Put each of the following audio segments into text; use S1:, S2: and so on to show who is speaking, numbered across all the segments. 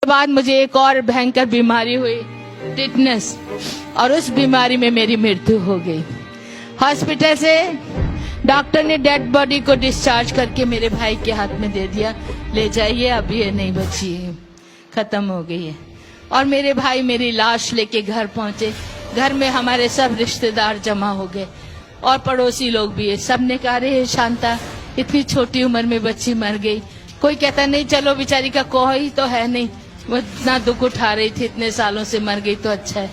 S1: बाद मुझे एक और भयंकर बीमारी हुई, टिटनेस, और उस बीमारी में मेरी मृत्यु हो गई। हॉस्पिटल से डॉक्टर ने डेड बॉडी को डिस्चार्ज करके मेरे भाई के हाथ में दे दिया, ले जाइए, अब ये नहीं बची है, खत्म हो गई है। और मेरे भाई मेरी लाश लेके घर पहुंचे। घर में हमारे सब रिश्तेदार जमा हो गए और पड़ोसी लोग भी है। सबने कहा, रे शांता, इतनी छोटी उम्र में बच्ची मर गई। कोई कहता नहीं, चलो बेचारी का कोई तो है नहीं, वो इतना दुख उठा रही थी, इतने सालों से मर गई तो अच्छा है।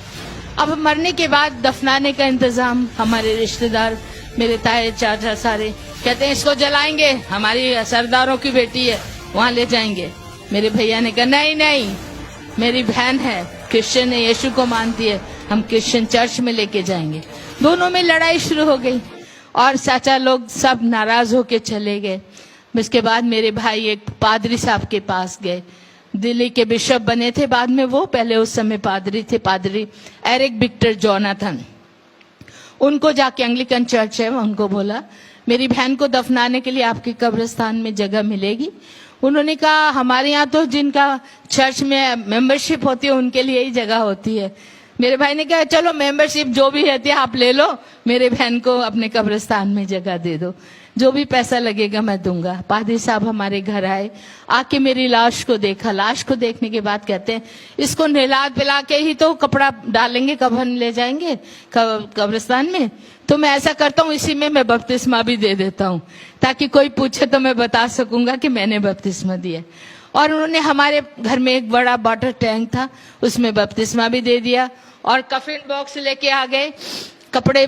S1: अब मरने के बाद दफनाने का इंतजाम, हमारे रिश्तेदार, मेरे ताए चाचा सारे कहते हैं इसको जलाएंगे, हमारी सरदारों की बेटी है, वहां ले जाएंगे। मेरे भैया ने कहा नहीं नहीं, मेरी बहन है, क्रिश्चियन है, यीशु को मानती है, हम क्रिश्चियन चर्च में लेके जाएंगे। दोनों में लड़ाई शुरू हो गई और चाचा लोग सब नाराज होके चले गए। इसके बाद मेरे भाई एक पादरी साहब के पास गए, दिल्ली के बिशप बने थे बाद में वो, पहले उस समय पादरी थे, पादरी एरिक विक्टर जोनाथन। उनको जाके एंग्लिकन चर्च है, उनको बोला मेरी बहन को दफनाने के लिए आपके कब्रिस्तान में जगह मिलेगी। उन्होंने कहा हमारे यहाँ तो जिनका चर्च में मेंबरशिप होती है उनके लिए ही जगह होती है। मेरे भाई ने कहा चलो मेंबरशिप जो भी रहती है आप ले लो, मेरे बहन को अपने कब्रिस्तान में जगह दे दो, जो भी पैसा लगेगा मैं दूंगा। पादरी साहब हमारे घर आए, आके मेरी लाश को देखा। लाश को देखने के बाद कहते हैं इसको नहला पिला के ही तो कपड़ा डालेंगे, कफन ले जाएंगे कब्रिस्तान में, तो मैं ऐसा करता हूँ इसी में मैं बपतिस्मा भी दे देता हूँ, ताकि कोई पूछे तो मैं बता सकूंगा कि मैंने बपतिस्मा दिया। और उन्होंने हमारे घर में एक बड़ा वाटर टैंक था, उसमें बपतिस्मा भी दे दिया और कफन बॉक्स लेके आ गए, कपड़े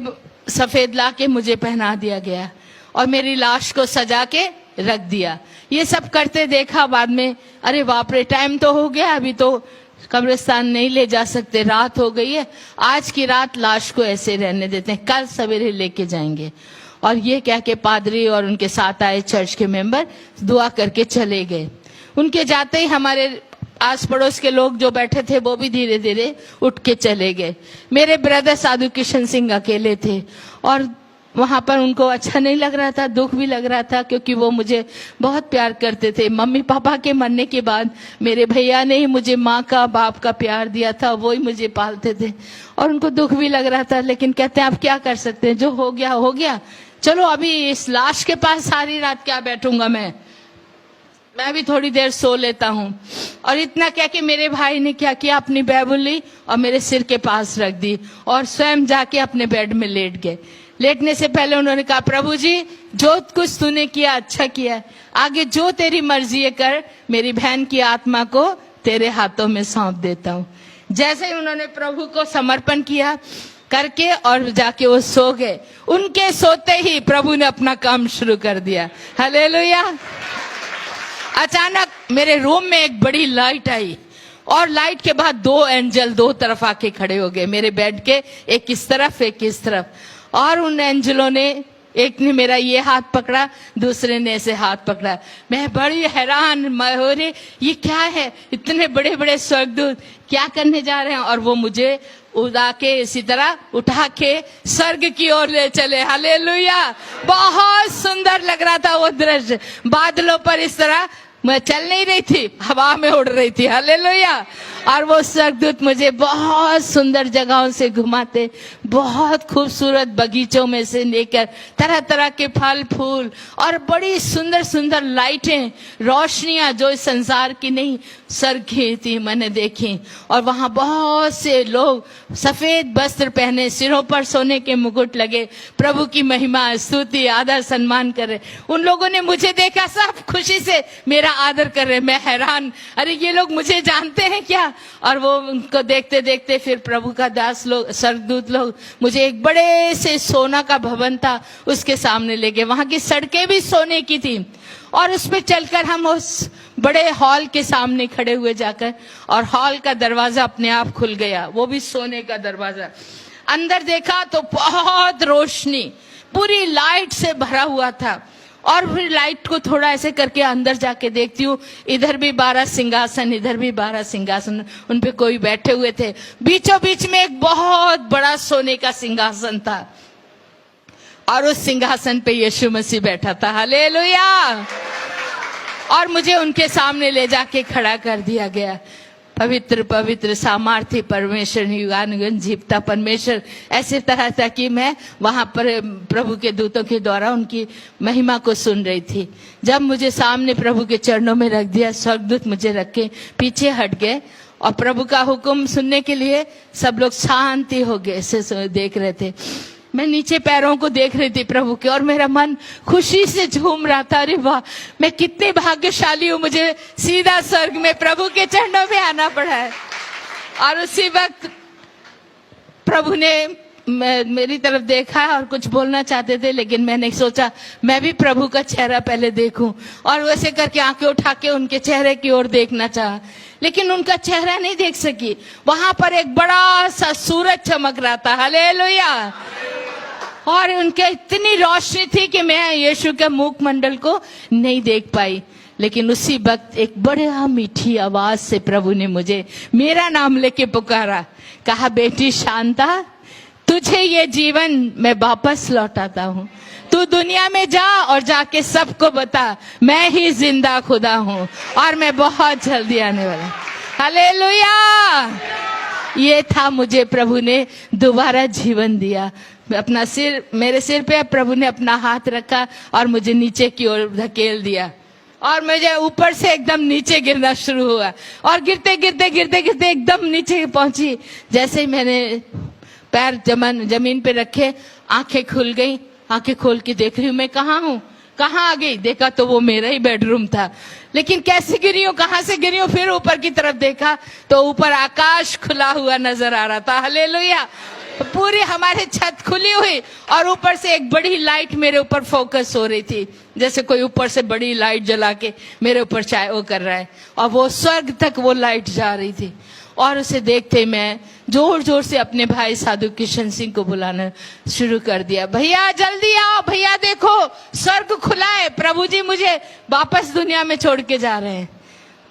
S1: सफेद ला के मुझे पहना दिया गया और मेरी लाश को सजा के रख दिया। ये सब करते देखा बाद में, अरे बाप रे, टाइम तो हो गया, अभी तो कब्रिस्तान नहीं ले जा सकते, रात हो गई है, आज की रात लाश को ऐसे रहने देते हैं, कल सवेरे लेके जाएंगे। और ये कह के पादरी और उनके साथ आए चर्च के मेंबर दुआ करके चले गए। उनके जाते ही हमारे आस पड़ोस के लोग जो बैठे थे वो भी धीरे धीरे उठ के चले गए। मेरे ब्रदर साधु किशन सिंह अकेले थे और वहां पर उनको अच्छा नहीं लग रहा था, दुख भी लग रहा था, क्योंकि वो मुझे बहुत प्यार करते थे। मम्मी पापा के मरने के बाद मेरे भैया ने ही मुझे माँ का बाप का प्यार दिया था, वो ही मुझे पालते थे और उनको दुख भी लग रहा था। लेकिन कहते हैं आप क्या कर सकते हैं, जो हो गया हो गया, चलो अभी इस लाश के पास सारी रात क्या बैठूंगा, मैं भी थोड़ी देर सो लेता हूँ। और इतना कह के मेरे भाई ने क्या किया, अपनी बाइबल ली और मेरे सिर के पास रख दी और स्वयं जाके अपने बेड में लेट गए। लेटने से पहले उन्होंने कहा प्रभु जी जो कुछ तूने किया अच्छा किया, आगे जो तेरी मर्जी है कर, मेरी बहन की आत्मा को तेरे हाथों में सौंप देता हूँ। जैसे ही उन्होंने प्रभु को समर्पण किया करके और जाके वो सो गए, उनके सोते ही प्रभु ने अपना काम शुरू कर दिया। हालेलुया। अचानक मेरे रूम में एक बड़ी लाइट आई और लाइट के बाद दो एंजल दो तरफ आके खड़े हो गए, मेरे बेड के एक इस तरफ एक इस तरफ। और उन एंजलों ने, एक ने मेरा ये हाथ पकड़ा, दूसरे ने ऐसे हाथ पकड़ा। मैं बड़ी हैरान, मैं ये क्या है, इतने बड़े बड़े स्वर्गदूत क्या करने जा रहे हैं। और वो मुझे उड़ा के इसी तरह उठा के स्वर्ग की ओर ले चले। हालेलुया। बहुत सुंदर लग रहा था वो दृश्य, बादलों पर इस तरह, मैं चल नहीं रही थी, हवा में उड़ रही थी। हालेलुया। और वो स्वर्गदूत मुझे बहुत सुंदर जगहों से घुमाते, बहुत खूबसूरत बगीचों में से लेकर तरह तरह के फल फूल और बड़ी सुंदर सुंदर लाइटें, रोशनियां जो इस संसार की नहीं स्वर्ग की थी मैंने देखी। और वहां बहुत से लोग सफेद वस्त्र पहने, सिरों पर सोने के मुकुट लगे, प्रभु की महिमा स्तुति आदर सम्मान कर रहे। उन लोगों ने मुझे देखा, सब खुशी से मेरा आदर कर रहे। मैं हैरान, अरे ये लोग मुझे जानते हैं क्या। और वो उनको देखते देखते फिर प्रभु का दास लोग, स्वर्गदूत लोग मुझे एक बड़े से सोना का भवन था उसके सामने ले गए। वहां की सड़कें भी सोने की थी और उसमें चलकर हम उस बड़े हॉल के सामने खड़े हुए जाकर, और हॉल का दरवाजा अपने आप खुल गया, वो भी सोने का दरवाजा। अंदर देखा तो बहुत रोशनी, पूरी लाइट से भरा हुआ था। और फिर लाइट को थोड़ा ऐसे करके अंदर जाके देखती हूँ, इधर भी 12 सिंहासन, इधर भी 12 सिंहासन, उन पे कोई बैठे हुए थे। बीचों बीच में एक बहुत बड़ा सोने का सिंहासन था और उस सिंहासन पे यीशु मसीह बैठा था। हालेलुया। और मुझे उनके सामने ले जाके खड़ा कर दिया गया। पवित्र पवित्र सामर्थ्य परमेश्वर, युगानुयुग जीवता परमेश्वर, ऐसे तरह था कि मैं वहां पर प्रभु के दूतों के द्वारा उनकी महिमा को सुन रही थी। जब मुझे सामने प्रभु के चरणों में रख दिया, स्वर्गदूत मुझे रख के पीछे हट गए और प्रभु का हुक्म सुनने के लिए सब लोग शांति हो गए, ऐसे देख रहे थे। मैं नीचे पैरों को देख रही थी प्रभु के, और मेरा मन खुशी से झूम रहा था। अरे वाह, मैं कितनी भाग्यशाली हूँ, मुझे सीधा स्वर्ग में प्रभु के चरणों में आना पड़ा है। और उसी वक्त प्रभु ने मेरी तरफ देखा और कुछ बोलना चाहते थे, लेकिन मैंने सोचा मैं भी प्रभु का चेहरा पहले देखूं, और वैसे करके आंखें उठा के उनके चेहरे की ओर देखना चाहा, लेकिन उनका चेहरा नहीं देख सकी। वहां पर एक बड़ा सा सूरज चमक रहा था, हालेलुया, और उनके इतनी रोशनी थी कि मैं यीशु के मुखमंडल को नहीं देख पाई। लेकिन उसी वक्त एक बड़ा मीठी आवाज से प्रभु ने मुझे मेरा नाम लेके पुकारा, कहा, बेटी शांता, तुझे ये जीवन मैं वापस लौटाता हूँ। तू दुनिया में जा और जाके सबको बता मैं ही जिंदा खुदा हूँ और मैं बहुत जल्दी आने वाला। हालेलुया। ये था, मुझे प्रभु ने दोबारा जीवन दिया। अपना सिर, मेरे सिर पे प्रभु ने अपना हाथ रखा और मुझे नीचे की ओर धकेल दिया, और मुझे ऊपर से एकदम नीचे गिरना शुरू हुआ, और गिरते गिरते गिरते गिरते एकदम नीचे पहुंची। जैसे ही मैंने पैर जमीन पे रखे, आंखें खुल गई। आंखें खोल के देख रही हूँ मैं कहाँ हूँ, कहाँ आ गई। देखा तो वो मेरा ही बेडरूम था, लेकिन कैसे गिरी हूँ, कहाँ से गिरी हूँ। फिर ऊपर की तरफ देखा तो ऊपर आकाश खुला हुआ नजर आ रहा था, हालेलुया। पूरी हमारी छत खुली हुई और ऊपर से एक बड़ी लाइट मेरे ऊपर फोकस हो रही थी, जैसे कोई ऊपर से बड़ी लाइट जला के मेरे ऊपर चाहे वो कर रहा है, और वो स्वर्ग तक वो लाइट जा रही थी। और उसे देखते मैं जोर जोर से अपने भाई साधु किशन सिंह को बुलाना शुरू कर दिया, भैया जल्दी आओ, भैया देखो स्वर्ग खुला है, प्रभु जी मुझे वापस दुनिया में छोड़ के जा रहे हैं।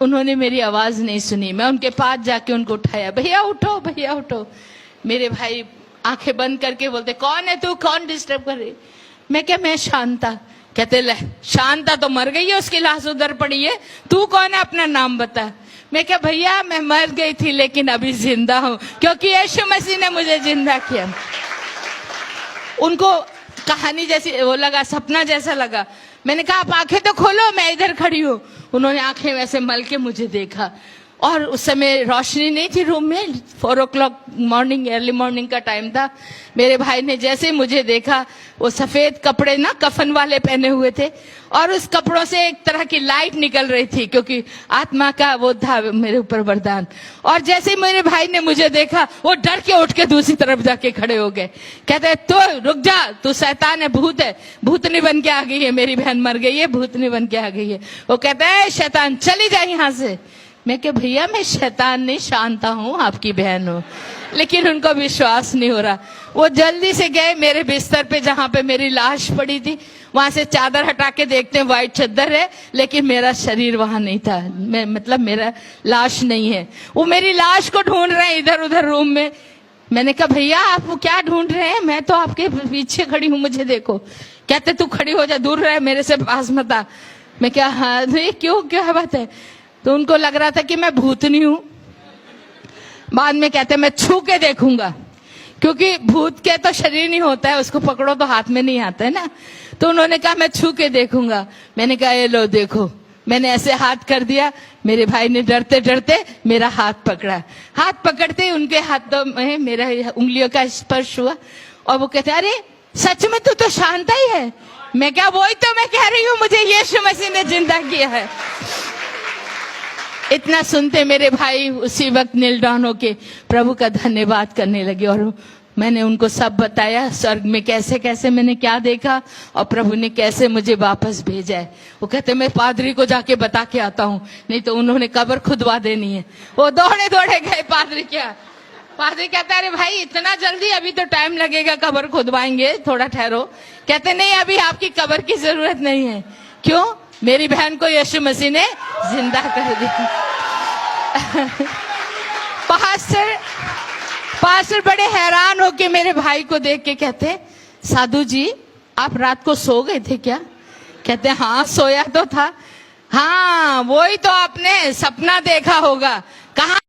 S1: उन्होंने मेरी आवाज नहीं सुनी। मैं उनके पास जाके उनको उठाया, भैया उठो, भैया उठो। मेरे भाई आंखें बंद करके बोलते, कौन है तू, कौन डिस्टर्ब कर रही। मैं क्या, मैं शांता। कहते, ले शांता तो मर गई है, उसकी लाश उधर पड़ी है, तू कौन है, अपना नाम बता। मैं क्या, भैया मैं मर गई थी लेकिन अभी जिंदा हूं, क्योंकि यीशु मसीह ने मुझे जिंदा किया। उनको कहानी जैसी वो लगा, सपना जैसा लगा। मैंने कहा, आप आंखें तो खोलो, मैं इधर खड़ी हूँ। उन्होंने आंखें वैसे मल के मुझे देखा, और उस समय रोशनी नहीं थी रूम में, 4 o'clock मॉर्निंग, अर्ली मॉर्निंग का टाइम था। मेरे भाई ने जैसे ही मुझे देखा, वो सफेद कपड़े ना कफन वाले पहने हुए थे, और उस कपड़ों से एक तरह की लाइट निकल रही थी, क्योंकि आत्मा का वो था मेरे ऊपर वरदान। और जैसे ही मेरे भाई ने मुझे देखा, वो डर के उठ के दूसरी तरफ जाके खड़े हो गए। कहते, तो रुक जा, तू शैतान है, भूत है, भूतनी बन के आ गई है, मेरी बहन मर गई है, भूतनी बन के आ गई है। वो कहते है, शैतान चली जा यहाँ से। मैं क्या, भैया मैं शैतान नहीं, शांता हूँ, आपकी बहन हूँ। लेकिन उनको विश्वास नहीं हो रहा। वो जल्दी से गए मेरे बिस्तर पे, जहाँ पे मेरी लाश पड़ी थी, वहां से चादर हटा के देखते हैं व्हाइट चादर है, लेकिन मेरा शरीर वहां नहीं था, मैं मतलब मेरा लाश नहीं है। वो मेरी लाश को ढूंढ रहे हैं इधर उधर रूम में। मैंने कहा, भैया आप वो क्या ढूंढ रहे हैं, मैं तो आपके पीछे खड़ी हूँ, मुझे देखो। कहते, तू खड़ी हो जा, दूर रहे, मेरे से पास मत आ। मैं क्या, हाँ क्यों, क्या बात है। तो उनको लग रहा था कि मैं भूतनी हूं। बाद में कहते, मैं छू के देखूंगा, क्योंकि भूत के तो शरीर नहीं होता है, उसको पकड़ो तो हाथ में नहीं आता है ना। तो उन्होंने कहा, मैं छू के देखूंगा। मैंने कहा, ये लो देखो। मैंने ऐसे हाथ कर दिया, मेरे भाई ने डरते डरते मेरा हाथ पकड़ा। हाथ पकड़ते ही उनके हाथों में मेरा उंगलियों का स्पर्श हुआ, और वो कहते, अरे सच में तू तो शांता ही है। मैं क्या, वही तो मैं कह रही हूँ, मुझे यीशु मसीह ने जिंदा किया है। इतना सुनते मेरे भाई उसी वक्त नील डाउन होके प्रभु का धन्यवाद करने लगे, और मैंने उनको सब बताया स्वर्ग में कैसे कैसे मैंने क्या देखा और प्रभु ने कैसे मुझे वापस भेजा है। वो कहते, मैं पादरी को जाके बता के आता हूँ, नहीं तो उन्होंने कब्र खुदवा देनी है। वो दौड़े दौड़े गए पादरी क्या। पादरी कहता, अरे भाई इतना जल्दी, अभी तो टाइम लगेगा, कब्र खुदवाएंगे, थोड़ा ठहरो। कहते, नहीं अभी आपकी कब्र की जरूरत नहीं है। क्यों, मेरी बहन को यीशु मसीह ने जिंदा कर दिया। पास्टर बड़े हैरान होके मेरे भाई को देख के कहते, साधु जी आप रात को सो गए थे क्या। कहते, हाँ सोया तो था। हाँ वही तो आपने सपना देखा होगा। कहाँ